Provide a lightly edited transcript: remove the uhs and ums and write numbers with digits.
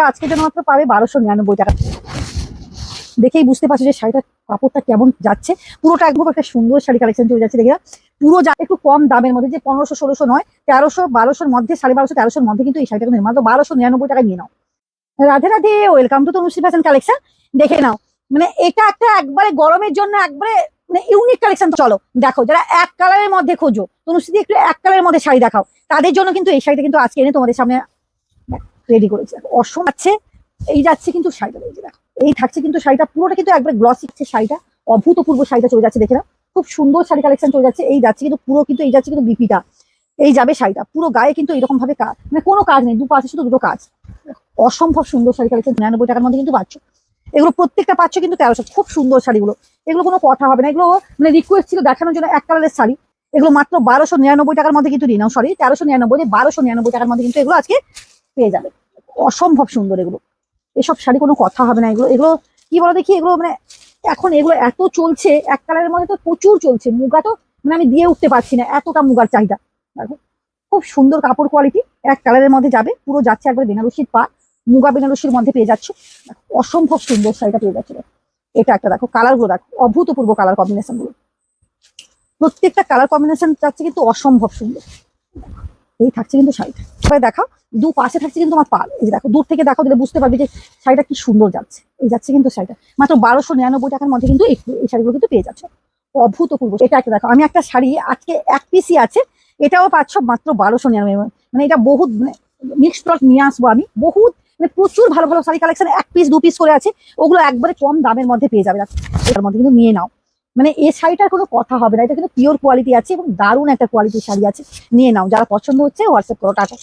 আজকের জন্য মাত্র পাবে 1299 টাকা। দেখেই বুঝতে পারছো যে শাড়িটার কাপড়টা কেমন যাচ্ছে। পুরোটা একদম একটা সুন্দর শাড়ি কালেকশন চলে যাচ্ছে। দেখে পুরো যা একটু কম দামের মধ্যে, যে 1500 1600 নয়, 1300 1200 মধ্যে, 1250 1300 মধ্যে কিন্তু এই শাড়িটা কিন্তু মাত্র 1299 টাকা নিয়ে নাও। Radhe Radhe, welcome to Tanushree fashion collection. দেখে নাও, মানে এটা একটা একবারে গরমের জন্য একবারে মানে ইউনিক কালেকশন। চলো দেখো, যারা এক কালারের মধ্যে খোঁজো, তনুশ্রী একটু এক কালারের মধ্যে শাড়ি দেখাও, তাদের জন্য কিন্তু এই শাড়িটা কিন্তু আজকে এনে তোমাদের সামনে রেডি করেছে। অসম আছে, এই যাচ্ছে কিন্তু শাড়িটা, এই যে দেখো, এই থাকছে কিন্তু শাড়িটা পুরোটা কিন্তু একবার গ্লসি শাড়িটা, অভূতপূর্ব শাড়িটা চলে যাচ্ছে। দেখে নাও, খুব সুন্দর শাড়ি কালেকশন চলে যাচ্ছে। এই যাচ্ছে কিন্তু পুরো, কিন্তু এই যাচ্ছে কিন্তু বিপিটা, এই যাবে শাড়িটা পুরো গায়ে কিন্তু এরকম ভাবে কাজ, মানে কোনো কাজ নেই, দুপাশে শুধু দুটো কাজ। অসম্ভব সুন্দর শাড়ি কালেকশন 99 টাকার মধ্যে কিন্তু পাচ্ছ। এগুলো প্রত্যেকটা পাচ্ছ কিন্তু 1300। খুব সুন্দর শাড়িগুলো, এগুলো কোনো কথা হবে না। এগুলো মানে রিকোয়েস্ট ছিল দেখানোর জন্য এক কালারের শাড়ি। এগুলো মাত্র 1299 টাকার মধ্যে কিন্তু নিয়ে নাও, সরি 1399, 1299 টাকার মধ্যে কিন্তু এগুলো আজকে পেয়ে যাবে। অসম্ভব সুন্দর এগুলো, এসব শাড়ি কোনো কথা হবে না। এগুলো এগুলো কি বলো দেখি, এগুলো মানে এখন এগুলো এত চলছে, এক কালারের মধ্যে তো প্রচুর চলছে। মুগা তো মানে আমি দিয়ে উঠতে পারছি না, এতটা মুগার চাহিদা। দেখো খুব সুন্দর কাপড় কোয়ালিটি, এক কালারের মধ্যে যাবে, পুরো যাচ্ছে একবার বেনারসির পা, মুগা বেনারসির মধ্যে পেয়ে যাচ্ছ। অসম্ভব সুন্দর শাড়িটা পেয়ে যাচ্ছে। এটা একটা দেখো, কালার গুলো দেখো, অভূতপূর্ব কালার কম্বিনেশন গুলো, প্রত্যেকটা কালার কম্বিনেশন যাচ্ছে কিন্তু অসম্ভব সুন্দর। এই থাকছে কিন্তু শাড়িটা, সবাই দেখাও, দু পাশে থাকছে কিন্তু আমার পাল। এই যে দেখো, দূর থেকে দেখো, দিলে বুঝতে পারবে যে শাড়িটা কি সুন্দর যাচ্ছে। এই যাচ্ছে কিন্তু শাড়িটা মাত্র 1299 টাকার মধ্যে কিন্তু এই শাড়িগুলো কিন্তু পেয়ে যাচ্ছে। অভূতপূর্ব। এটা একটা দেখো, আমি একটা শাড়ি আজকে এক পিসই আছে, এটাও পাচ্ছ মাত্র 1299। মানে এটা বহুত মিক্সড প্রোডাক্ট নিয়ে আসবো আমি, বহুত মানে প্রচুর ভালো ভালো শাড়ি কালেকশন এক পিস দু পিস করে আছে, ওগুলো একবারে কম দামের মধ্যে পেয়ে যাবে। এটার মধ্যে কিন্তু নিয়ে নাও, মানে এই শাড়িটার কোনো কথা হবে না। এটা কিন্তু পিওর কোয়ালিটি আছে এবং দারুণ একটা কোয়ালিটির শাড়ি আছে। নিয়ে নাও, যারা পছন্দ হচ্ছে হোয়াটসঅ্যাপ করো। টাটা।